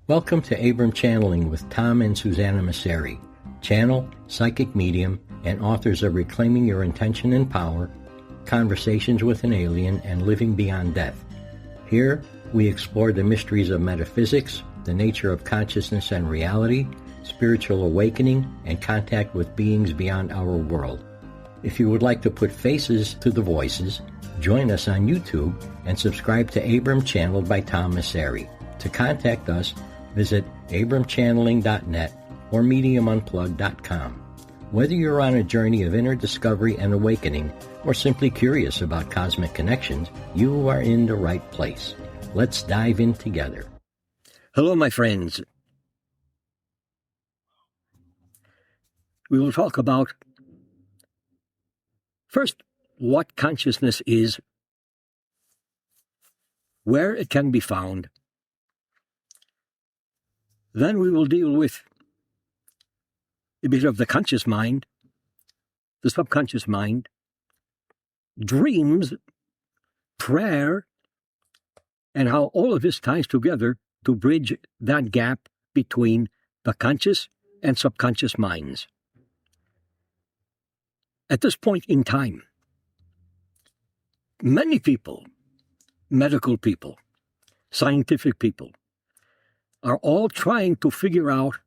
Welcome to Abram Channeling with Tom and Susanna Masseri, channel, psychic medium, and authors of Reclaiming Your Intention and Power, Conversations with an Alien, and Living Beyond Death. Here, we explore the mysteries of metaphysics, the nature of consciousness and reality, spiritual awakening, and contact with beings beyond our world. If you would like to put faces to the voices, join us on YouTube and subscribe to Abram Channeled by Tom Masseri. To contact us, visit abramchanneling.net or mediumunplugged.com. Whether you're on a journey of inner discovery and awakening or simply curious about cosmic connections, you are in the right place. Let's dive in together. Hello, my friends. We will talk about, first, what consciousness is, where it can be found. Then we will deal with a bit of the conscious mind, the subconscious mind, dreams, prayer, and how all of this ties together to bridge that gap between the conscious and subconscious minds. At this point in time, many people, medical people, scientific people, are all trying to figure out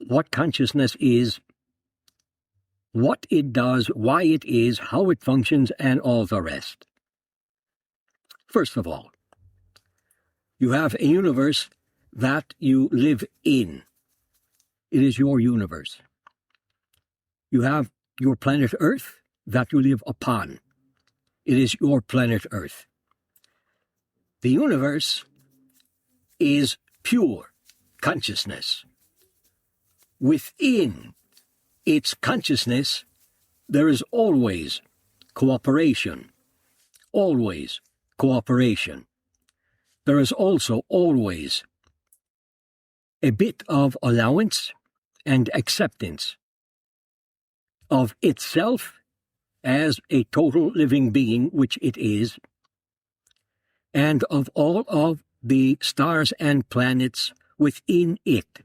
what consciousness is, what it does, why it is, how it functions, and all the rest. First of all, you have a universe that you live in. It is your universe. You have your planet Earth that you live upon. It is your planet Earth. The universe is pure consciousness. Within its consciousness, there is always cooperation. Always cooperation. There is also always a bit of allowance and acceptance of itself as a total living being, which it is, and of all of the stars and planets within it.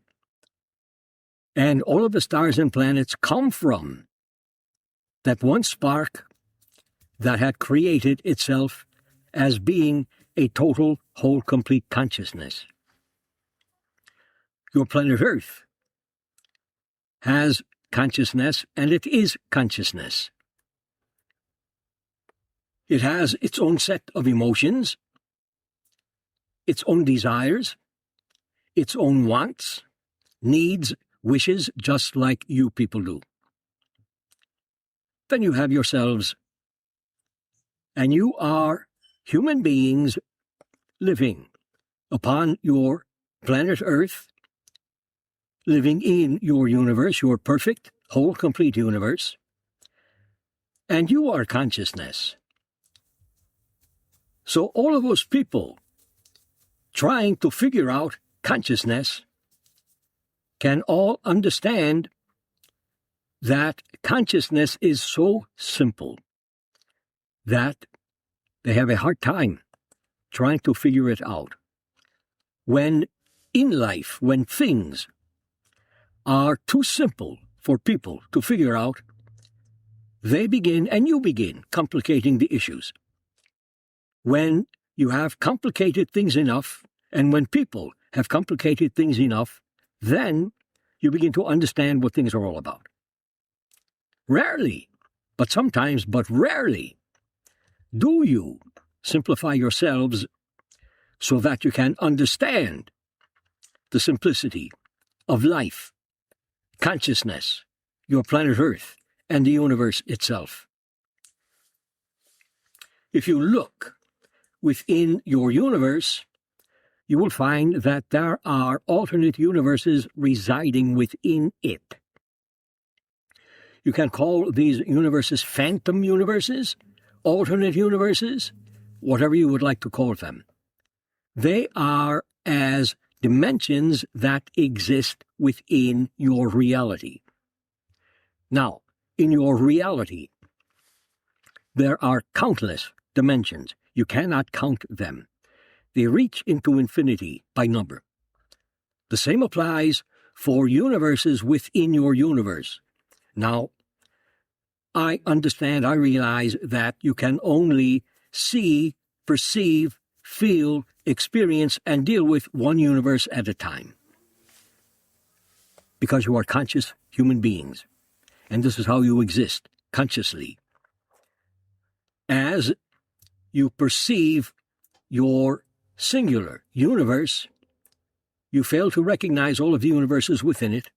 And all of the stars and planets come from that one spark that had created itself as being a total, whole, complete consciousness. Your planet Earth has consciousness, and it is consciousness. It has its own set of emotions, its own desires, its own wants, needs, wishes, just like you people do. Then you have yourselves, and you are human beings living upon your planet Earth, living in your universe, your perfect, whole, complete universe, and you are consciousness. So all of those people trying to figure out consciousness can all understand that consciousness is so simple that they have a hard time trying to figure it out. When in life, when things are too simple for people to figure out, they begin, and you begin, complicating the issues. When you have complicated things enough, and when people have complicated things enough, then you begin to understand what things are all about. Rarely, but sometimes, but rarely, do you simplify yourselves so that you can understand the simplicity of life, consciousness, your planet Earth, and the universe itself. If you look within your universe, you will find that there are alternate universes residing within it. You can call these universes phantom universes, alternate universes, whatever you would like to call them. They are as dimensions that exist within your reality. Now, in your reality, there are countless dimensions. You cannot count them. They reach into infinity by number. The same applies for universes within your universe. Now, I understand, I realize that you can only see, perceive, feel, experience, and deal with one universe at a time, because you are conscious human beings, and this is how you exist, consciously. As you perceive your singular universe, you fail to recognize all of the universes within it,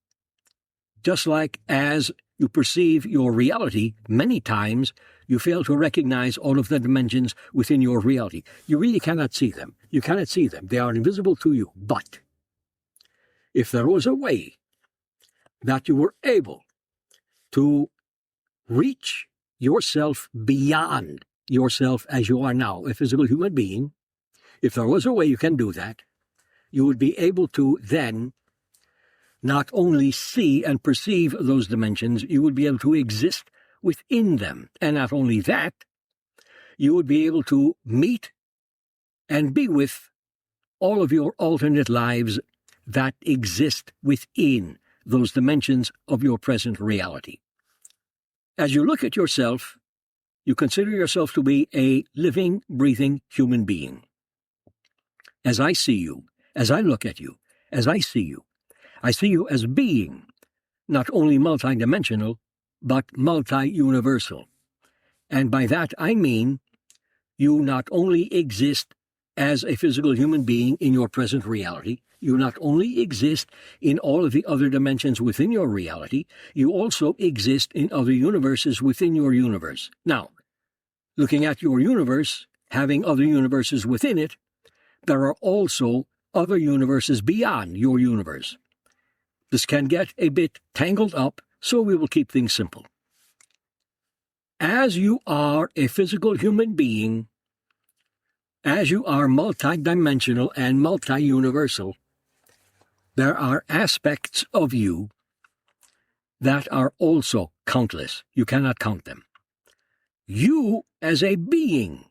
just like as you perceive your reality many times, you fail to recognize all of the dimensions within your reality. You really cannot see them. You cannot see them. They are invisible to you. But if there was a way that you were able to reach yourself beyond yourself as you are now, a physical human being, if there was a way you can do that, you would be able to then not only see and perceive those dimensions, you would be able to exist within them. And not only that, you would be able to meet and be with all of your alternate lives that exist within those dimensions of your present reality. As you look at yourself, you consider yourself to be a living, breathing human being. As I see you, as I look at you, as I see you as being not only multidimensional, but multi-universal. And by that I mean you not only exist as a physical human being in your present reality, you not only exist in all of the other dimensions within your reality, you also exist in other universes within your universe. Now, looking at your universe, having other universes within it, there are also other universes beyond your universe. This can get a bit tangled up, so we will keep things simple. As you are a physical human being, as you are multidimensional and multi-universal, there are aspects of you that are also countless. You cannot count them. You, as a being,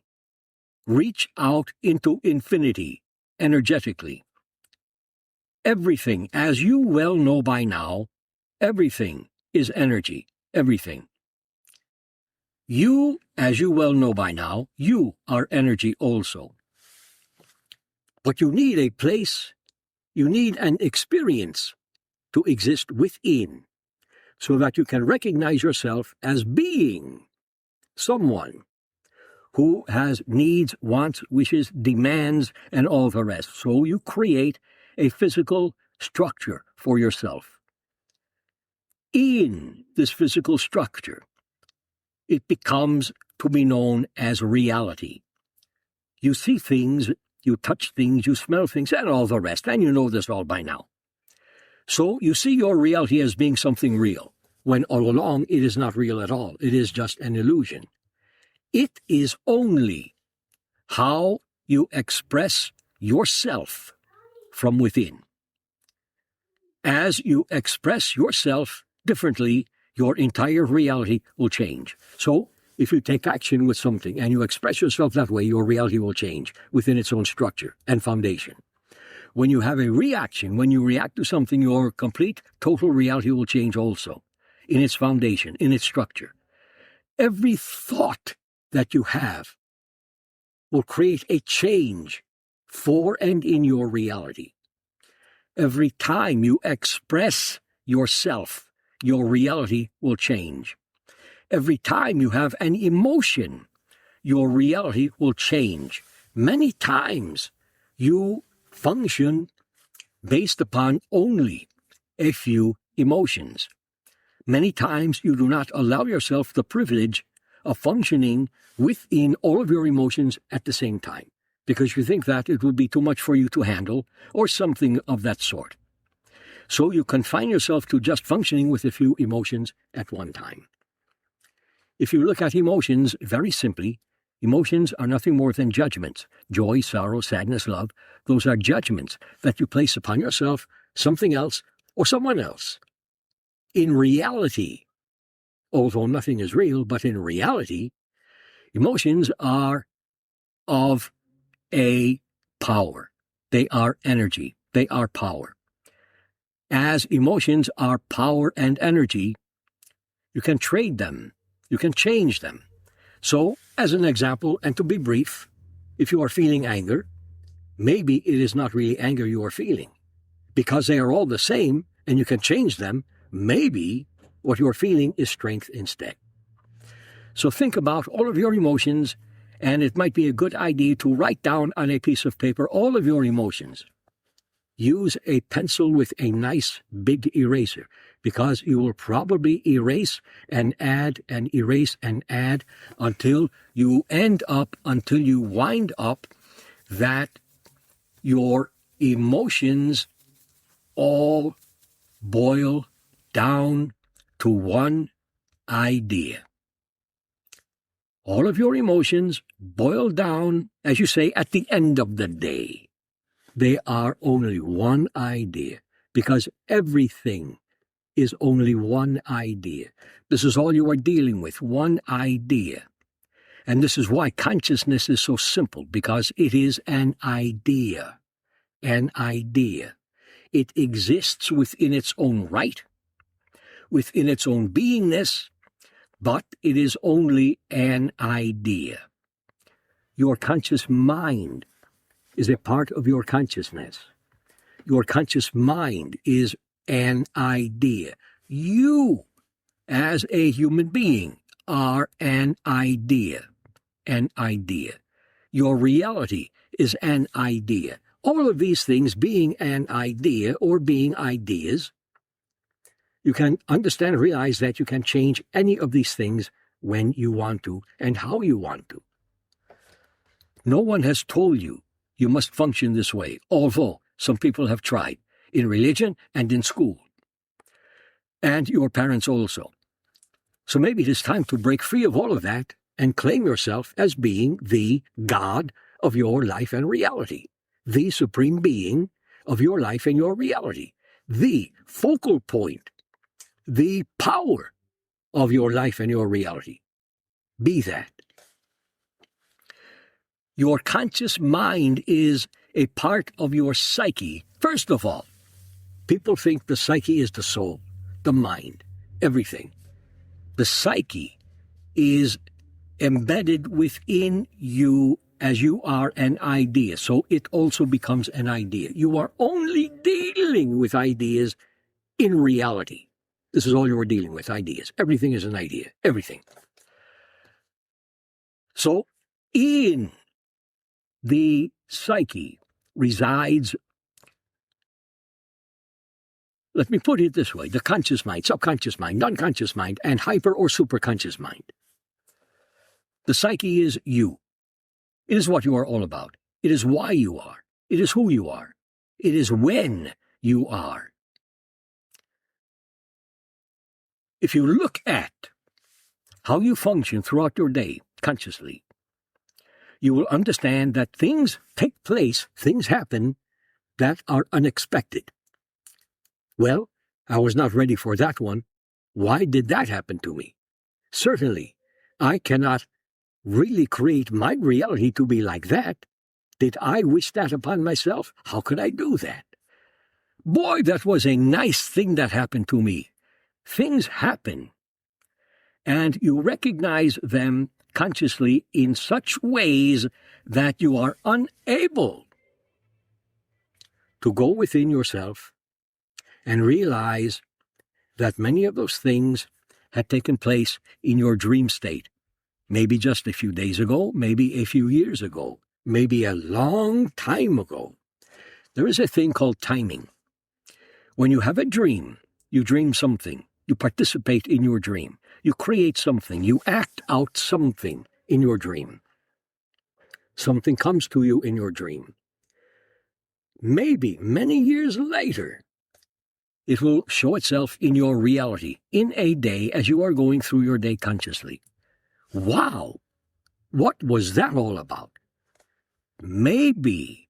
reach out into infinity energetically. Everything, as you well know by now, everything is energy. Everything. You, as you well know by now, you are energy also. But you need a place, you need an experience to exist within, so that you can recognize yourself as being someone who has needs, wants, wishes, demands, and all the rest. So you create a physical structure for yourself. In this physical structure, it becomes to be known as reality. You see things, you touch things, you smell things, and all the rest, and you know this all by now. So you see your reality as being something real, when all along it is not real at all. It is just an illusion. It is only how you express yourself from within. As you express yourself differently, your entire reality will change. So, if you take action with something and you express yourself that way, your reality will change within its own structure and foundation. When you have a reaction, when you react to something, your complete, total reality will change also, in its foundation, in its structure. Every thought that you have will create a change for and in your reality. Every time you express yourself, your reality will change. Every time you have an emotion, your reality will change. Many times you function based upon only a few emotions. Many times you do not allow yourself the privilege of functioning within all of your emotions at the same time, because you think that it would be too much for you to handle, or something of that sort. So you confine yourself to just functioning with a few emotions at one time. If you look at emotions very simply, emotions are nothing more than judgments. Joy, sorrow, sadness, love, those are judgments that you place upon yourself, something else, or someone else. In reality, although nothing is real, but in reality, emotions are of a power. They are energy. They are power. As emotions are power and energy, you can trade them, you can change them. So, as an example, and to be brief, if you are feeling anger, maybe it is not really anger you are feeling. Because they are all the same and you can change them, maybe what you are feeling is strength instead. So think about all of your emotions, and it might be a good idea to write down on a piece of paper all of your emotions. Use a pencil with a nice big eraser, because you will probably erase and add and erase and add until you wind up that your emotions all boil down to one idea. All of your emotions boil down, as you say, at the end of the day. They are only one idea, because everything is only one idea. This is all you are dealing with, one idea. And this is why consciousness is so simple, because it is an idea. An idea. It exists within its own right, within its own beingness, but it is only an idea. Your conscious mind is a part of your consciousness. Your conscious mind is an idea. You, as a human being, are an idea. An idea. Your reality is an idea. All of these things being an idea or being ideas, you can understand and realize that you can change any of these things when you want to and how you want to. No one has told you you must function this way, although some people have tried, in religion and in school. And your parents also. So maybe it is time to break free of all of that and claim yourself as being the God of your life and reality, the supreme being of your life and your reality, the focal point, the power of your life and your reality. Be that. Your conscious mind is a part of your psyche. First of all, people think the psyche is the soul, the mind, everything. The psyche is embedded within you as you are an idea, so it also becomes an idea. You are only dealing with ideas in reality. This is all you are dealing with, ideas. Everything is an idea, everything. So, in the psyche resides, let me put it this way, the conscious mind, subconscious mind, unconscious mind, and hyper or superconscious mind. The psyche is you. It is what you are all about. It is why you are. It is who you are. It is when you are. If you look at how you function throughout your day consciously, you will understand that things take place, things happen that are unexpected. Well, I was not ready for that one. Why did that happen to me? Certainly, I cannot really create my reality to be like that. Did I wish that upon myself? How could I do that? Boy, that was a nice thing that happened to me. Things happen, and you recognize them consciously in such ways that you are unable to go within yourself and realize that many of those things had taken place in your dream state. Maybe just a few days ago, maybe a few years ago, maybe a long time ago. There is a thing called timing. When you have a dream, you dream something, you participate in your dream, you create something, you act out something in your dream. Something comes to you in your dream. Maybe many years later, it will show itself in your reality, in a day as you are going through your day consciously. Wow! What was that all about? Maybe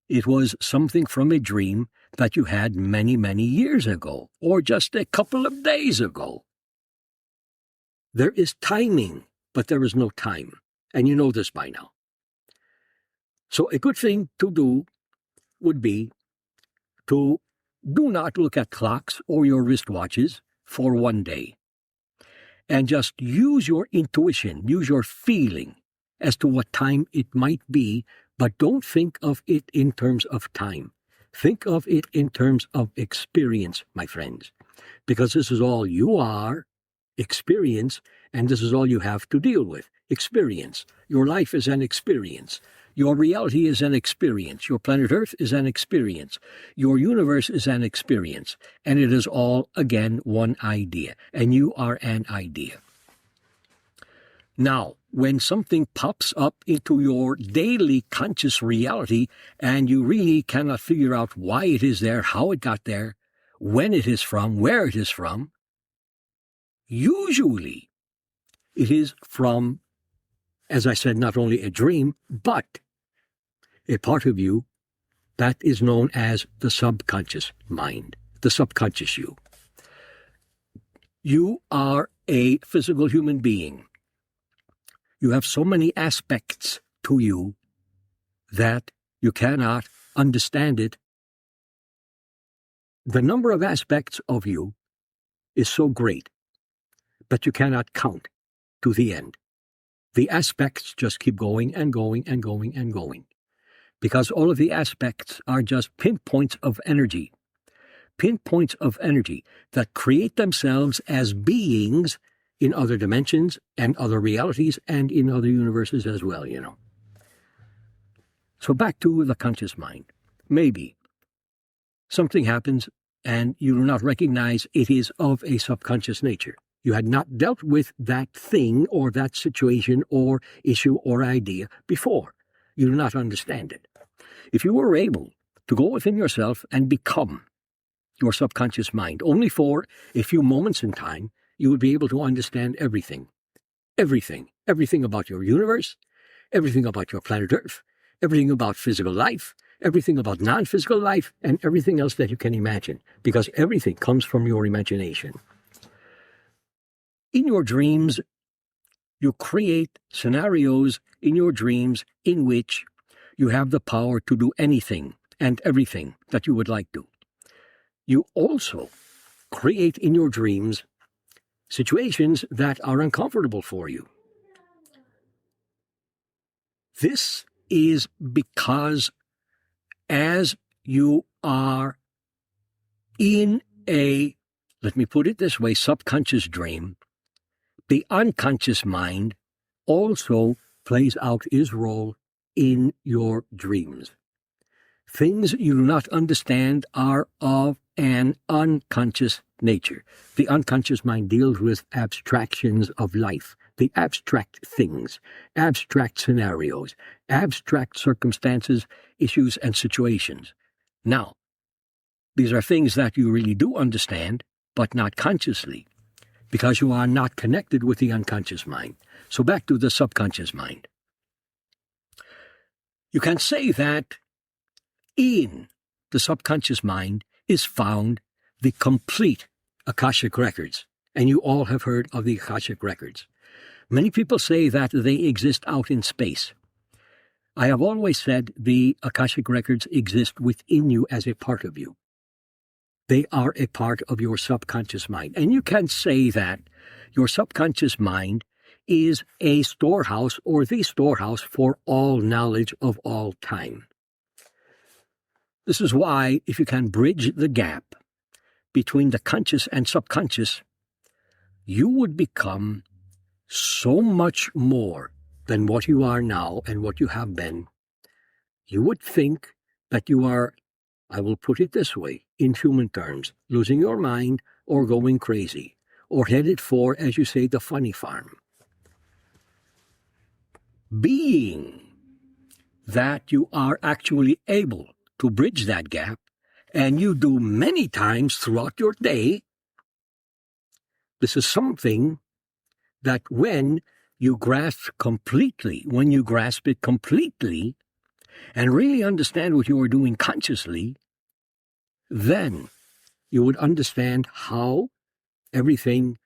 it was something from a dream that you had many, many years ago, or just a couple of days ago. There is timing, but there is no time, and you know this by now. So a good thing to do would be to do not look at clocks or your wristwatches for one day. And just use your intuition, use your feeling as to what time it might be, but don't think of it in terms of time. Think of it in terms of experience, my friends, because this is all you are, experience, and this is all you have to deal with, experience. Your life is an experience. Your reality is an experience. Your planet Earth is an experience. Your universe is an experience. And it is all, again, one idea. And you are an idea. Now, when something pops up into your daily conscious reality and you really cannot figure out why it is there, how it got there, when it is from, where it is from, usually it is from, as I said, not only a dream, but a part of you that is known as the subconscious mind, the subconscious you. You are a physical human being. You have so many aspects to you that you cannot understand it. The number of aspects of you is so great, but you cannot count to the end. The aspects just keep going and going and going and going, because all of the aspects are just pinpoints of energy that create themselves as beings in other dimensions and other realities and in other universes as well, you know. So back to the conscious mind. Maybe something happens and you do not recognize it is of a subconscious nature. You had not dealt with that thing or that situation or issue or idea before. You do not understand it. If you were able to go within yourself and become your subconscious mind only for a few moments in time, you would be able to understand everything. Everything about your universe, everything about your planet Earth, everything about physical life, everything about non-physical life, and everything else that you can imagine, because everything comes from your imagination. In your dreams, you create scenarios in your dreams in which you have the power to do anything and everything that you would like to. You also create in your dreams situations that are uncomfortable for you. This is because as you are in a, let me put it this way, subconscious dream, the unconscious mind also plays out its role in your dreams. Things you do not understand are of an unconscious nature. The unconscious mind deals with abstractions of life, the abstract things, abstract scenarios, abstract circumstances, issues, and situations. Now, these are things that you really do understand, but not consciously, because you are not connected with the unconscious mind. So back to the subconscious mind. You can say that in the subconscious mind is found the complete Akashic Records, and you all have heard of the Akashic Records. Many people say that they exist out in space. I have always said the Akashic Records exist within you as a part of you. They are a part of your subconscious mind, and you can say that your subconscious mind is a storehouse or the storehouse for all knowledge of all time. This is why, if you can bridge the gap between the conscious and subconscious, you would become so much more than what you are now and what you have been. You would think that you are, I will put it this way, in human terms, losing your mind or going crazy, or headed for, as you say, the funny farm. Being that you are actually able to bridge that gap, and you do many times throughout your day, this is something that when you grasp it completely, and really understand what you are doing consciously, then you would understand how everything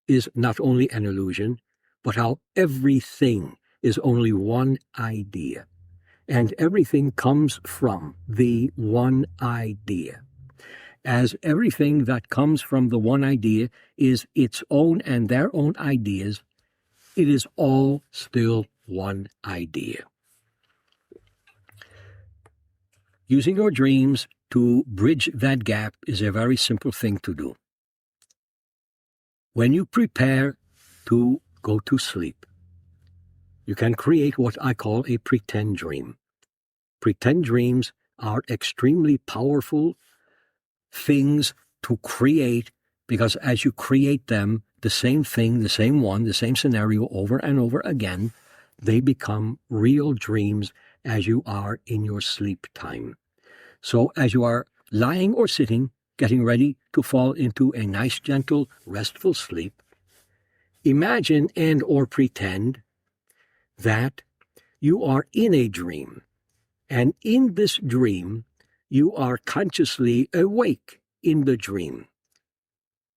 is not only an illusion, but how everything is only one idea. And everything comes from the one idea. as everything that comes from the one idea is its own and their own ideas, it is all still one idea. Using your dreams to bridge that gap is a very simple thing to do. When you prepare to go to sleep, you can create what I call a pretend dream. Pretend dreams are extremely powerful things to create, because as you create them, the same thing, the same one, the same scenario over and over again, they become real dreams as you are in your sleep time. So as you are lying or sitting, getting ready to fall into a nice, gentle, restful sleep, imagine and or pretend that you are in a dream, and in this dream, you are consciously awake in the dream.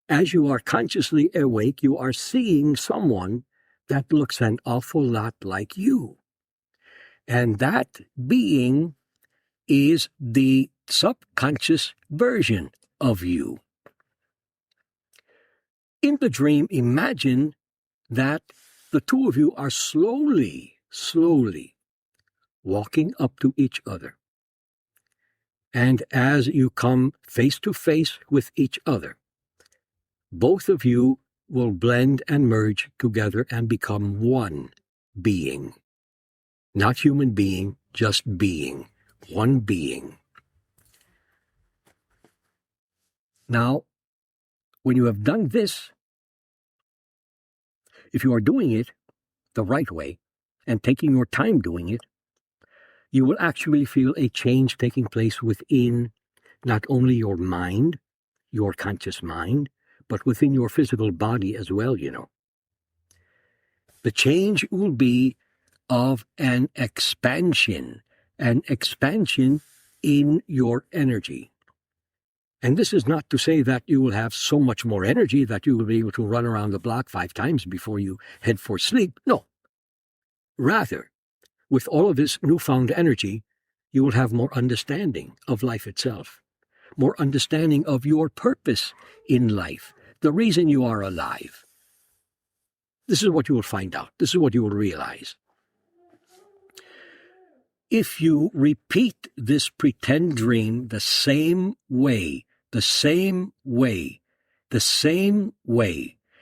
As you are consciously awake, you are seeing someone that looks an awful lot like you. And that being is the subconscious version of you. In the dream, imagine that the two of you are slowly walking up to each other. And as you come face to face with each other, both of you will blend and merge together and become one being. Not human being, just being. One being. Now, when you have done this, if you are doing it the right way and taking your time doing it, you will actually feel a change taking place within not only your mind, your conscious mind, but within your physical body as well, you know. The change will be of an expansion in your energy. And this is not to say that you will have so much more energy that you will be able to run around the block 5 times before you head for sleep. No. Rather, with all of this newfound energy, you will have more understanding of life itself, more understanding of your purpose in life, the reason you are alive. This is what you will find out. This is what you will realize. If you repeat this pretend dream the same way,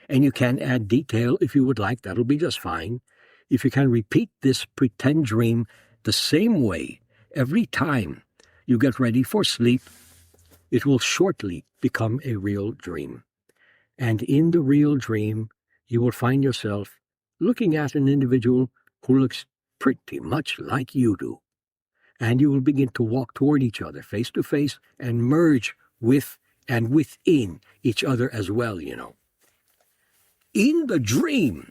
and you can add detail if you would like, that'll be just fine. If you can repeat this pretend dream the same way every time you get ready for sleep, it will shortly become a real dream. And in the real dream, you will find yourself looking at an individual who looks pretty much like you do. And you will begin to walk toward each other face to face and merge with and within each other as well, you know. In the dream,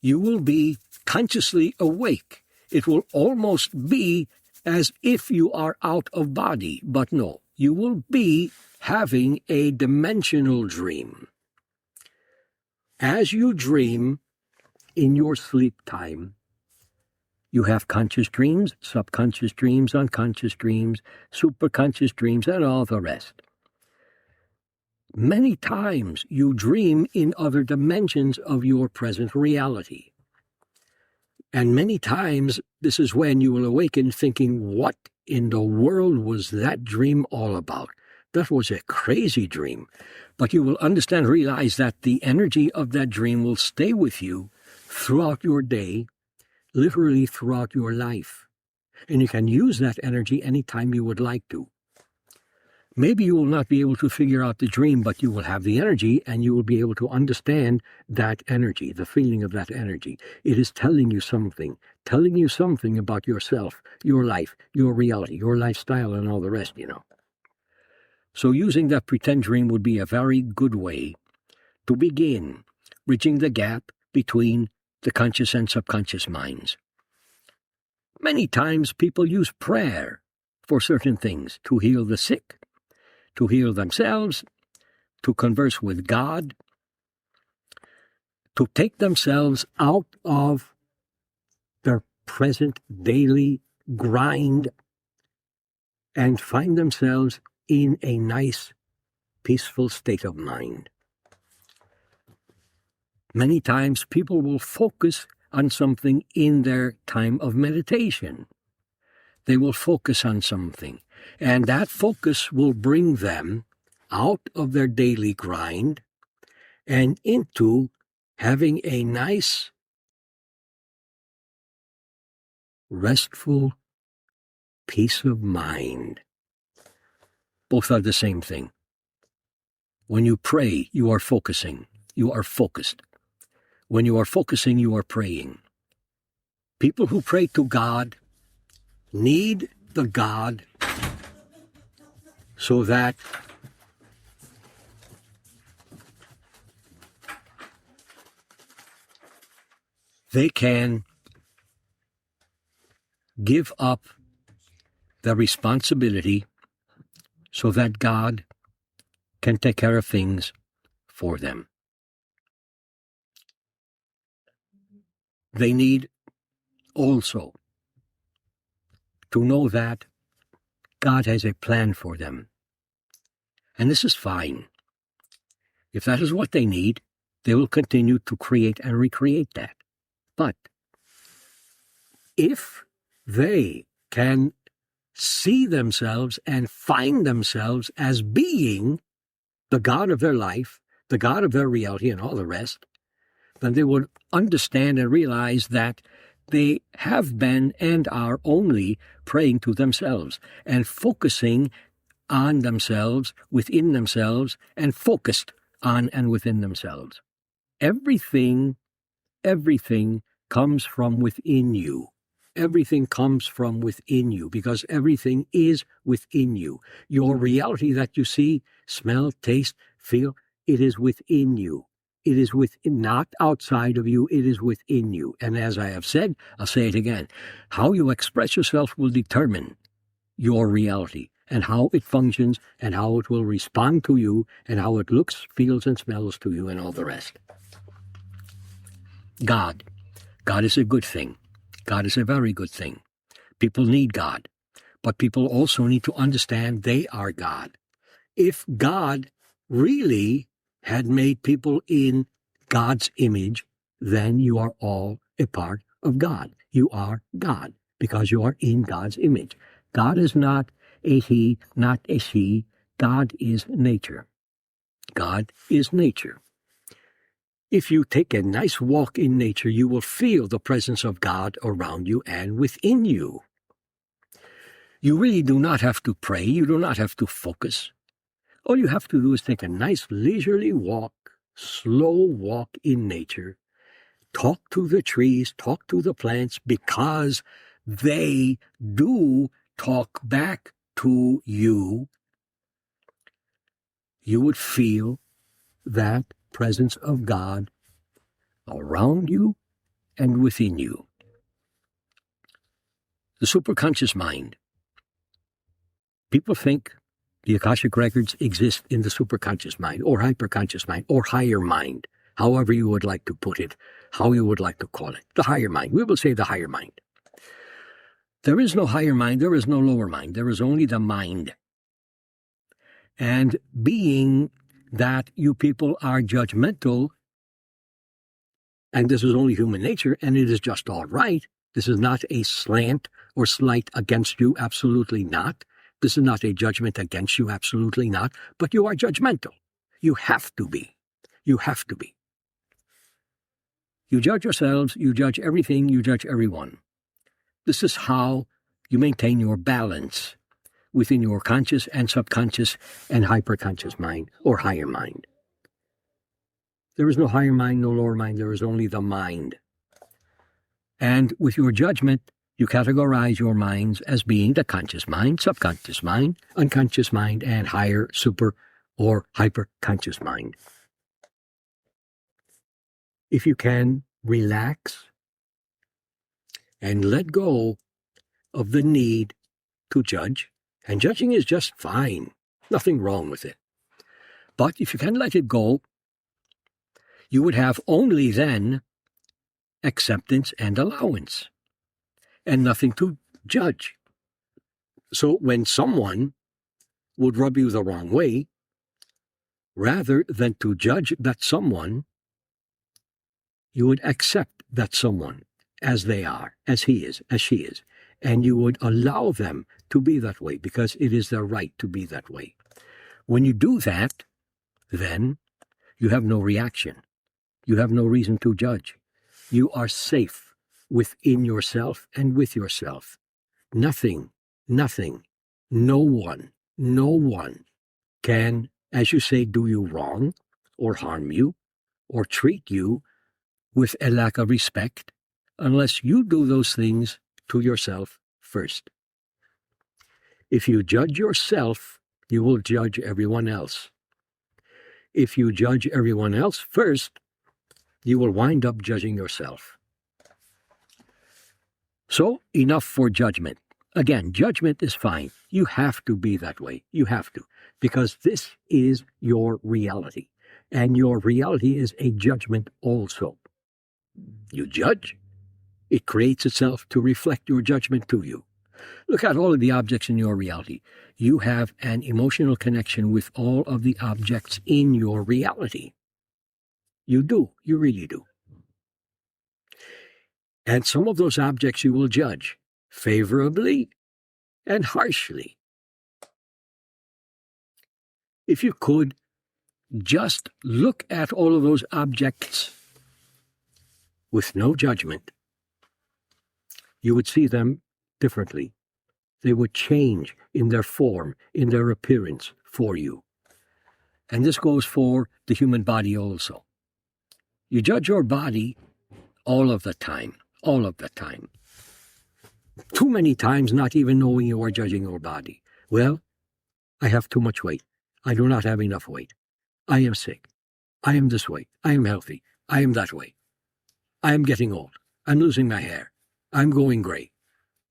you will be consciously awake. It will almost be as if you are out of body, but no, you will be having a dimensional dream. As you dream in your sleep time, you have conscious dreams, subconscious dreams, unconscious dreams, superconscious dreams, and all the rest. Many times you dream in other dimensions of your present reality. And many times this is when you will awaken thinking, what in the world was that dream all about? That was a crazy dream. But you will understand, realize that the energy of that dream will stay with you throughout your day, literally throughout your life. And you can use that energy anytime you would like to. Maybe you will not be able to figure out the dream, but you will have the energy and you will be able to understand that energy, the feeling of that energy. It is telling you something about yourself, your life, your reality, your lifestyle, and all the rest, you know. So using that pretend dream would be a very good way to begin bridging the gap between the conscious and subconscious minds. Many times people use prayer for certain things, to heal the sick, to heal themselves, to converse with God, to take themselves out of their present daily grind and find themselves in a nice, peaceful state of mind. Many times people will focus on something in their time of meditation. They will focus on something, and that focus will bring them out of their daily grind and into having a nice, restful peace of mind. Both are the same thing. When you pray, you are focusing. You are focused. When you are focusing, you are praying. People who pray to God need the God so that they can give up the responsibility so that God can take care of things for them. They need also to know that God has a plan for them. And this is fine. If that is what they need, they will continue to create and recreate that. But if they can see themselves and find themselves as being the God of their life, the God of their reality, and all the rest, then they would understand and realize that they have been and are only praying to themselves and focusing on themselves, within themselves, and focused on and within themselves. Everything comes from within you. Everything comes from within you because everything is within you. Your reality that you see, smell, taste, feel, it is within you. It is within, not outside of you, it is within you. And as I have said, I'll say it again, how you express yourself will determine your reality and how it functions and how it will respond to you and how it looks, feels, and smells to you and all the rest. God is a good thing. God is a very good thing. People need God, but people also need to understand they are God. If God really had made people in God's image, then you are all a part of God. You are God because you are in God's image. God is not a he, not a she. God is nature. God is nature. If you take a nice walk in nature, you will feel the presence of God around you and within you. You really do not have to pray. You do not have to focus. All you have to do is take a nice leisurely walk, slow walk in nature. Talk to the trees, talk to the plants, because they do talk back to you. You would feel that presence of God around you and within you. The superconscious mind. People think the Akashic Records exist in the superconscious mind or hyperconscious mind or higher mind, however you would like to put it, how you would like to call it. The higher mind. We will say the higher mind. There is no higher mind. There is no lower mind. There is only the mind. And being that you people are judgmental, and this is only human nature, and it is just all right. This is not a slant or slight against you, absolutely not. This is not a judgment against you, absolutely not. But you are judgmental. You have to be. You have to be. You judge yourselves, you judge everything, you judge everyone. This is how you maintain your balance within your conscious and subconscious and hyperconscious mind or higher mind. There is no higher mind, no lower mind. There is only the mind. And with your judgment, you categorize your minds as being the conscious mind, subconscious mind, unconscious mind, and higher, super, or hyperconscious mind. If you can relax and let go of the need to judge, and judging is just fine, nothing wrong with it. But if you can let it go, you would have only then acceptance and allowance, and nothing to judge. So when someone would rub you the wrong way, Rather than to judge that someone, you would accept that someone as they are, as he is, as she is, and you would allow them to be that way because it is their right to be that way. When you do that, then you have no reaction. You have no reason to judge. You are safe within yourself and with yourself. Nothing, no one can, as you say, do you wrong or harm you or treat you with a lack of respect unless you do those things to yourself first. If you judge yourself, you will judge everyone else. If you judge everyone else first, you will wind up judging yourself. So, enough for judgment. Again, judgment is fine. You have to be that way. You have to. Because this is your reality. And your reality is a judgment also. You judge. It creates itself to reflect your judgment to you. Look at all of the objects in your reality. You have an emotional connection with all of the objects in your reality. You do. You really do. And some of those objects you will judge favorably and harshly. If you could just look at all of those objects with no judgment, you would see them differently. They would change in their form, in their appearance for you. And this goes for the human body also. You judge your body all of the time. Too many times not even knowing you are judging your body. Well, I have too much weight. I do not have enough weight. I am sick. I am this way. I am healthy. I am that way. I am getting old. I'm losing my hair. I'm going gray.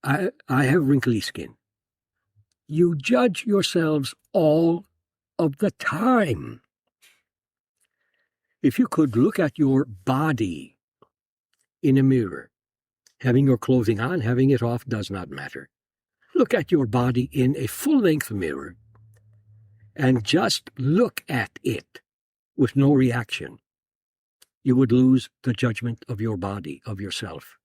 I have wrinkly skin. You judge yourselves all of the time. If you could look at your body in a mirror, having your clothing on, having it off does not matter. Look at your body in a full-length mirror and just look at it with no reaction. You would lose the judgment of your body, of yourself.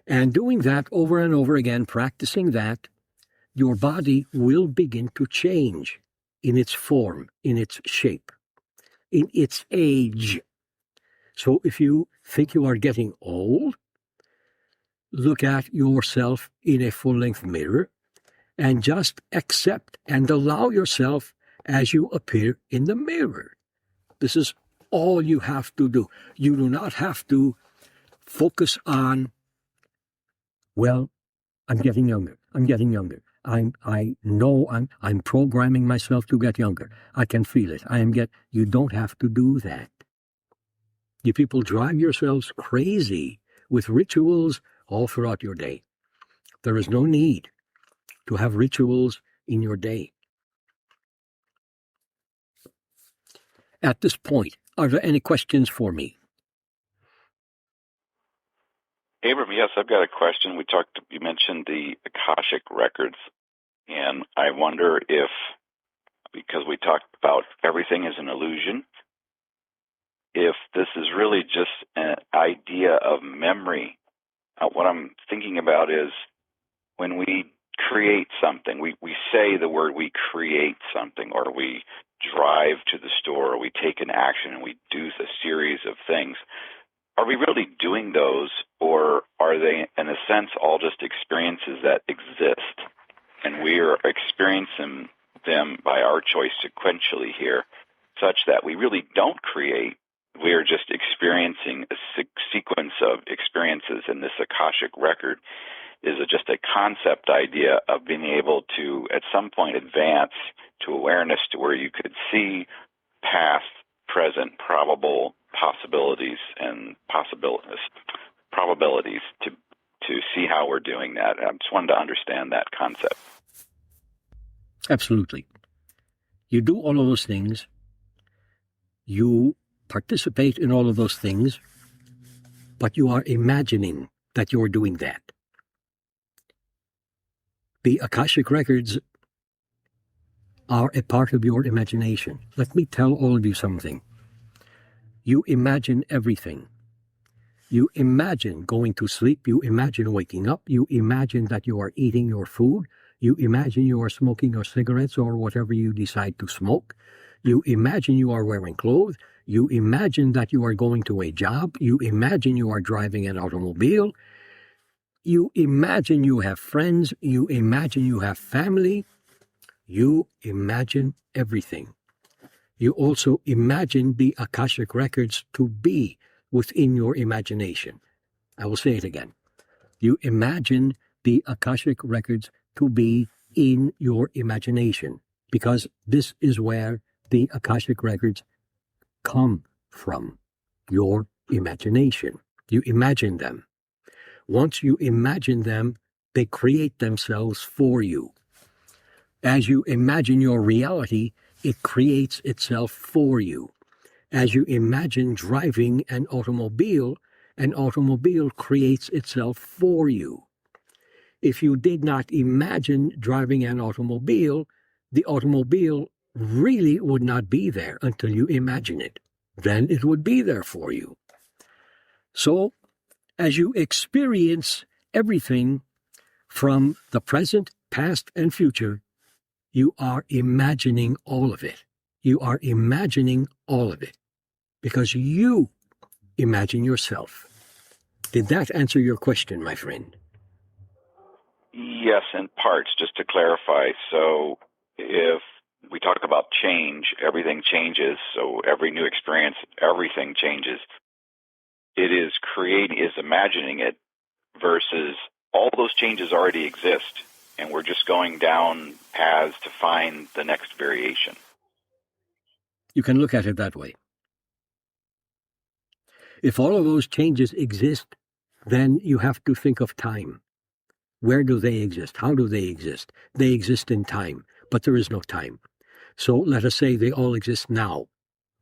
And doing that over and over again, practicing that, your body will begin to change in its form, in its shape, in its age. So if you think you are getting old, look at yourself in a full-length mirror and just accept and allow yourself as you appear in the mirror. This is all you have to do. You do not have to focus on, well, I'm getting younger. I know I'm programming myself to get younger. I can feel it. You don't have to do that. You people drive yourselves crazy with rituals all throughout your day. There is no need to have rituals in your day. At this point, are there any questions for me? Abram, yes, I've got a question. You mentioned the Akashic Records, and I wonder if, because we talked about everything is an illusion, if this is really just an idea of memory. What I'm thinking about is when we create something, we say the word, we create something, or we drive to the store, or we take an action and we do a series of things. Are we really doing those, or are they, in a sense, all just experiences that exist, and we are experiencing them by our choice sequentially here, such that we really don't create? We are just experiencing a sequence of experiences, and this Akashic record is just a concept idea of being able to, at some point, advance to awareness to where you could see past, present, probable possibilities and probabilities to see how we're doing that. I just wanted to understand that concept. Absolutely. You do all of those things. You participate in all of those things, but you are imagining that you're doing that. The Akashic Records are a part of your imagination. Let me tell all of you something. You imagine everything. You imagine going to sleep. You imagine waking up. You imagine that you are eating your food. You imagine you are smoking your cigarettes or whatever you decide to smoke. You imagine you are wearing clothes. You imagine that you are going to a job. You imagine you are driving an automobile. You imagine you have friends. You imagine you have family. You imagine everything. You also imagine the Akashic Records to be within your imagination. I will say it again. You imagine the Akashic Records to be in your imagination, because this is where the Akashic Records come from, your imagination. You imagine them. Once you imagine them, they create themselves for you. As you imagine your reality, it creates itself for you. As you imagine driving an automobile creates itself for you. If you did not imagine driving an automobile, the automobile really would not be there until you imagine it. Then it would be there for you. So, as you experience everything from the present, past, and future, you are imagining all of it. You are imagining all of it because you imagine yourself. Did that answer your question, my friend? Yes, in parts, just to clarify. So if we talk about change, everything changes. So every new experience, everything changes. It is imagining it versus all those changes already exist, and we're just going down paths to find the next variation. You can look at it that way. If all of those changes exist, then you have to think of time. Where do they exist? How do they exist? They exist in time, but there is no time. So let us say they all exist now.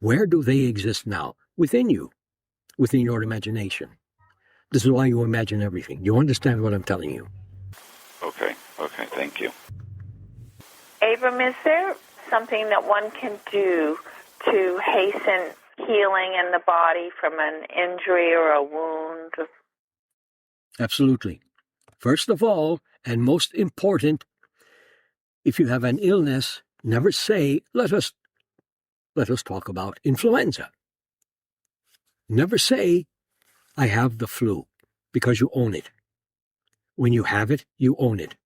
Where do they exist now? Within you, within your imagination. This is why you imagine everything. You understand what I'm telling you? Okay, thank you. Abram, is there something that one can do to hasten healing in the body from an injury or a wound? Absolutely. First of all, and most important, if you have an illness, never say, let us talk about influenza. Never say, I have the flu, because you own it. When you have it, you own it.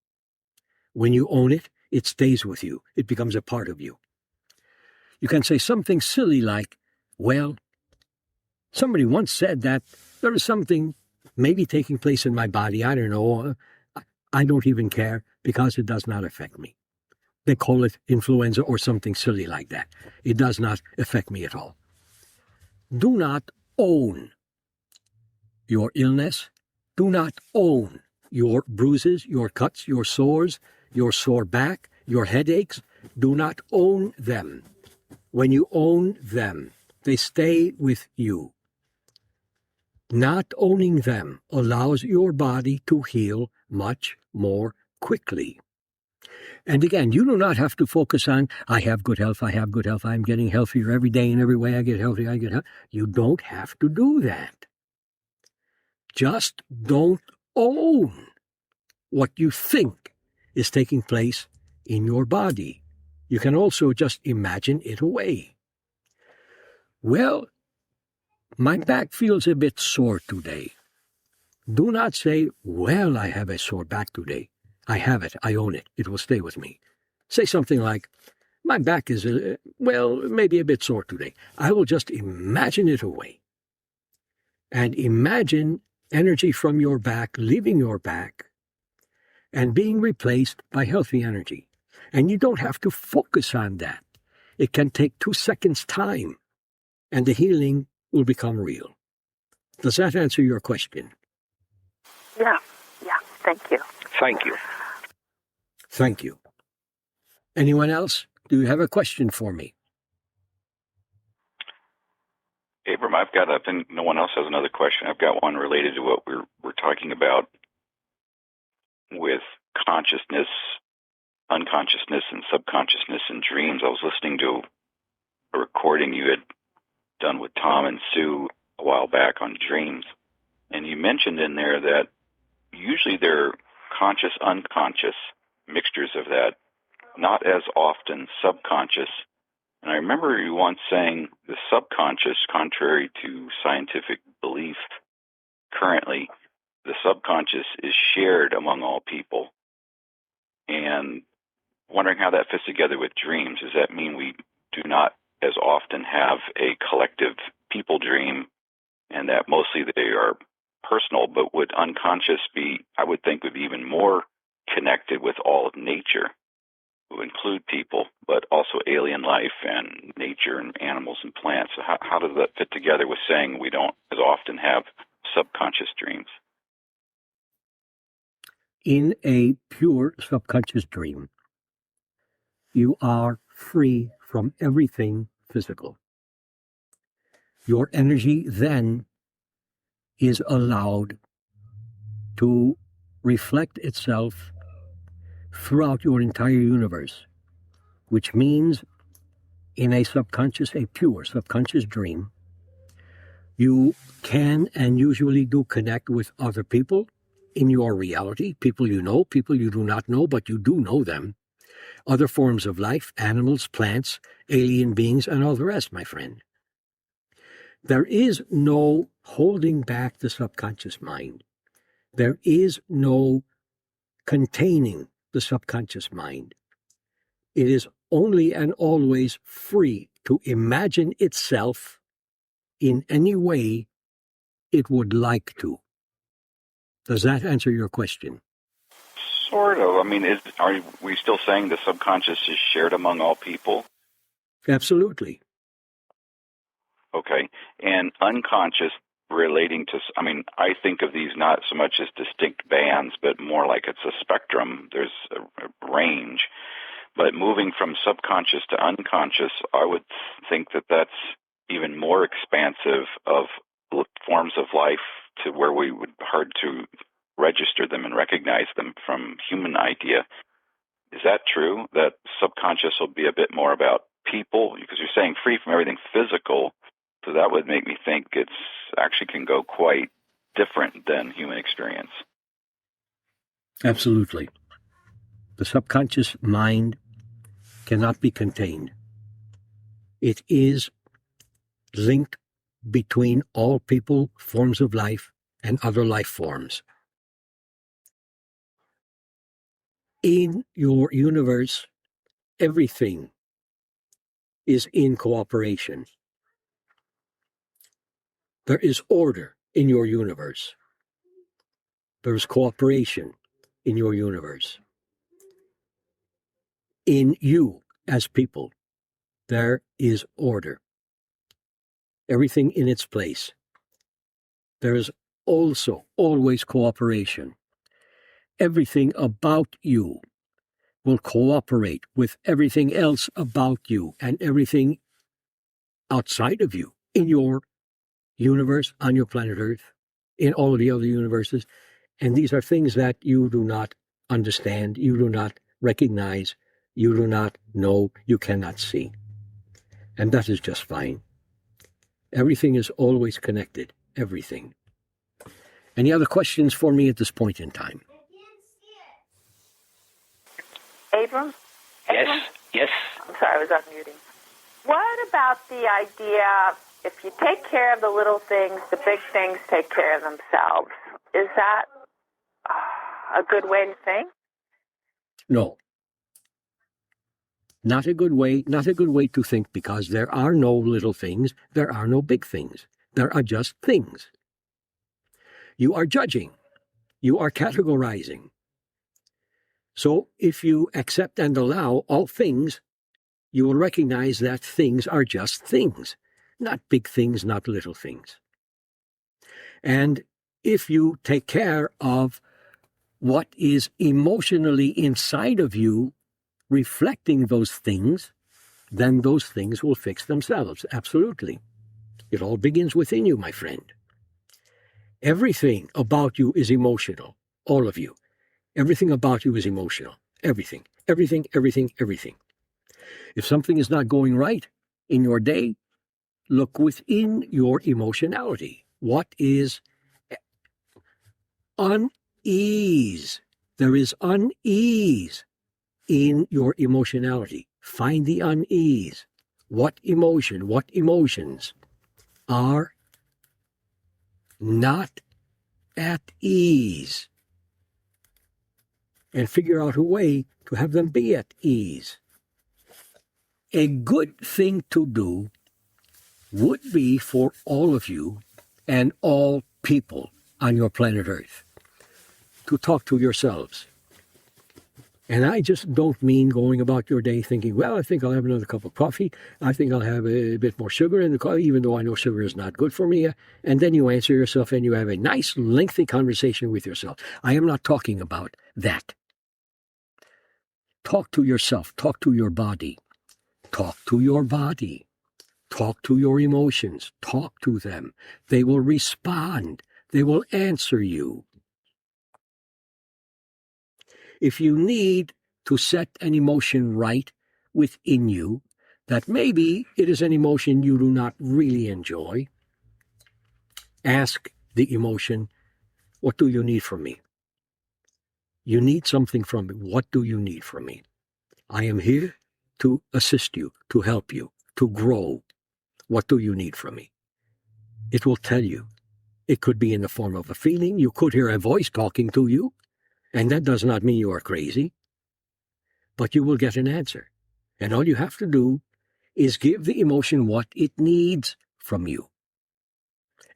When you own it, it stays with you. It becomes a part of you. You can say something silly like, well, somebody once said that there is something maybe taking place in my body. I don't know. I don't even care because it does not affect me. They call it influenza or something silly like that. It does not affect me at all. Do not own your illness. Do not own your bruises, your cuts, your sores, your sore back, your headaches. Do not own them. When you own them, they stay with you. Not owning them allows your body to heal much more quickly. And again, you do not have to focus on, I have good health, I'm getting healthier every day, and every way I get healthy, I get healthy. You don't have to do that. Just don't own what you think is taking place in your body. You can also just imagine it away. Well, my back feels a bit sore today. Do not say, well, I have a sore back today. I have it. I own it. It will stay with me. Say something like, my back is, maybe a bit sore today. I will just imagine it away. And imagine energy from your back leaving your back and being replaced by healthy energy. And you don't have to focus on that. It can take 2 seconds' time, and the healing will become real. Does that answer your question? Yeah. Thank you. Thank you. Thank you. Anyone else? Do you have a question for me? Abram, I think no one else has another question. I've got one related to what we're talking about with consciousness unconsciousness and subconsciousness and dreams. I was listening to a recording you had done with Tom and Sue a while back on dreams, and you mentioned in there that usually they're conscious, unconscious mixtures of that, not as often subconscious. And I remember you once saying the subconscious, contrary to scientific belief currently, the subconscious is shared among all people. And wondering how that fits together with dreams. Does that mean we do not as often have a collective people dream, and that mostly they are personal, but would unconscious be, I would think, would be even more connected with all of nature, who include people, but also alien life and nature and animals and plants. So how does that fit together with saying we don't as often have subconscious dreams? In a pure subconscious dream, you are free from everything physical. Your energy then is allowed to reflect itself throughout your entire universe, which means in a pure subconscious dream, you can and usually do connect with other people in your reality, people you know, people you do not know, but you do know them, other forms of life, animals, plants, alien beings, and all the rest, my friend. There is no holding back the subconscious mind. There is no containing the subconscious mind. It is only and always free to imagine itself in any way it would like to. Does that answer your question? Sort of. I mean, are we still saying the subconscious is shared among all people? Absolutely. Okay. And unconscious relating to, I mean, I think of these not so much as distinct bands, but more like it's a spectrum. There's a range. But moving from subconscious to unconscious, I would think that that's even more expansive of forms of life to where we would hard to register them and recognize them from human idea. Is that true, that subconscious will be a bit more about people? Because you're saying free from everything physical, so that would make me think it's actually can go quite different than human experience. Absolutely. The subconscious mind cannot be contained. It is linked between all people, forms of life, and other life forms. In your universe, everything is in cooperation. There is order in your universe. There is cooperation in your universe. In you as people, there is order. Everything in its place. There is also always cooperation. Everything about you will cooperate with everything else about you and everything outside of you in your universe, on your planet Earth, in all of the other universes. And these are things that you do not understand, you do not recognize, you do not know, you cannot see. And that is just fine. Everything is always connected, everything. Any other questions for me at this point in time? Abram? Yes. I'm sorry, I was unmuting. What about the idea, if you take care of the little things, the big things take care of themselves? Is that a good way to think? No. Not a good way to think, because there are no little things, there are no big things. There are just things. You are judging. You are categorizing. So if you accept and allow all things, you will recognize that things are just things, not big things, not little things. And if you take care of what is emotionally inside of you, reflecting those things, then those things will fix themselves. Absolutely. It all begins within you, my friend. Everything about you is emotional. All of you. Everything about you is emotional. Everything. Everything, everything, everything. If something is not going right in your day, look within your emotionality. What is unease? There is unease in your emotionality. Find the unease. What emotion, what emotions are not at ease? And figure out a way to have them be at ease. A good thing to do would be for all of you and all people on your planet Earth to talk to yourselves. And I just don't mean going about your day thinking, well, I think I'll have another cup of coffee. I think I'll have a bit more sugar in the coffee, even though I know sugar is not good for me. And then you answer yourself and you have a nice, lengthy conversation with yourself. I am not talking about that. Talk to yourself. Talk to your body. Talk to your body. Talk to your emotions. Talk to them. They will respond. They will answer you. If you need to set an emotion right within you, that maybe it is an emotion you do not really enjoy, ask the emotion, what do you need from me? You need something from me. What do you need from me? I am here to assist you, to help you, to grow. What do you need from me? It will tell you. It could be in the form of a feeling. You could hear a voice talking to you. And that does not mean you are crazy, but you will get an answer. And all you have to do is give the emotion what it needs from you.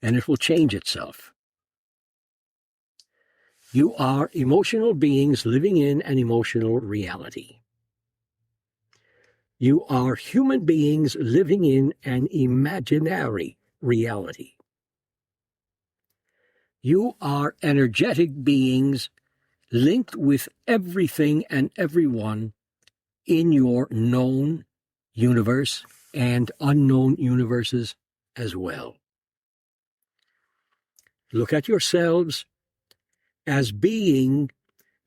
And it will change itself. You are emotional beings living in an emotional reality. You are human beings living in an imaginary reality. You are energetic beings linked with everything and everyone in your known universe and unknown universes as well. Look at yourselves as being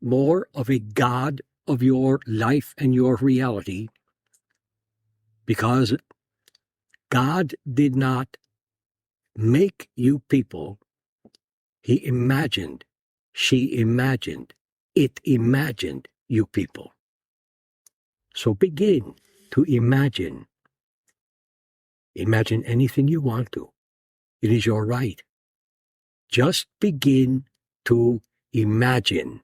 more of a God of your life and your reality, because God did not make you people. He imagined, she imagined, it imagined you people. So begin to imagine. Imagine anything you want to. It is your right. Just begin to imagine.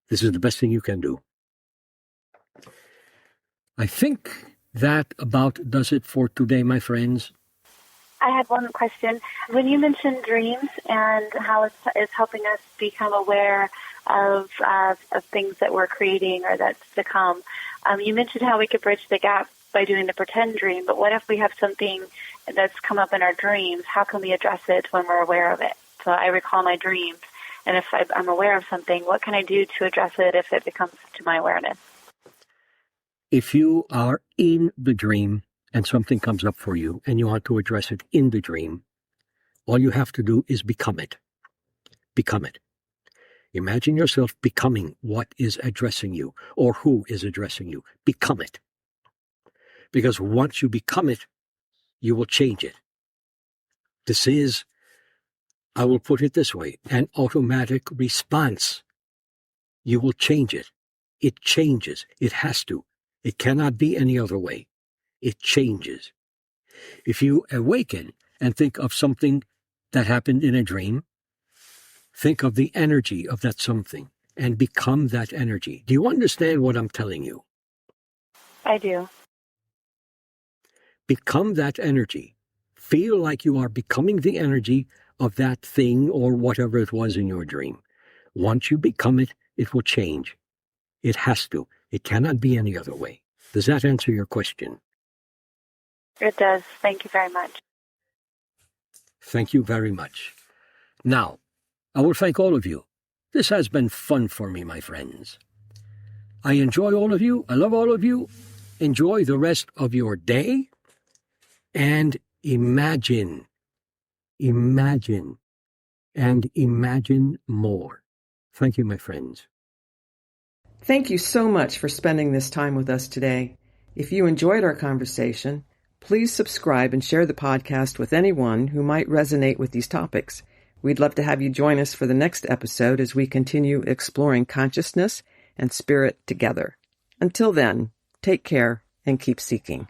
This is the best thing you can do. I think that about does it for today, my friends. I had one question. When you mentioned dreams and how it's helping us become aware of things that we're creating or that's to come, you mentioned how we could bridge the gap by doing the pretend dream, but what if we have something that's come up in our dreams? How can we address it when we're aware of it? So I recall my dreams, and if I'm aware of something, what can I do to address it if it becomes to my awareness? If you are in the dream and something comes up for you and you want to address it in the dream, all you have to do is become it. Become it. Imagine yourself becoming what is addressing you or who is addressing you. Become it. Because once you become it, you will change it. This is, I will put it this way, an automatic response. You will change it. It changes. It has to. It cannot be any other way. It changes. If you awaken and think of something that happened in a dream, think of the energy of that something and become that energy. Do you understand what I'm telling you? I do. Become that energy. Feel like you are becoming the energy of that thing or whatever it was in your dream. Once you become it, it will change. It has to. It cannot be any other way. Does that answer your question? It does. Thank you very much. Thank you very much. Now, I will thank all of you. This has been fun for me, my friends. I enjoy all of you. I love all of you. Enjoy the rest of your day. And imagine, and imagine more. Thank you, my friends. Thank you so much for spending this time with us today. If you enjoyed our conversation, please subscribe and share the podcast with anyone who might resonate with these topics. We'd love to have you join us for the next episode as we continue exploring consciousness and spirit together. Until then, take care and keep seeking.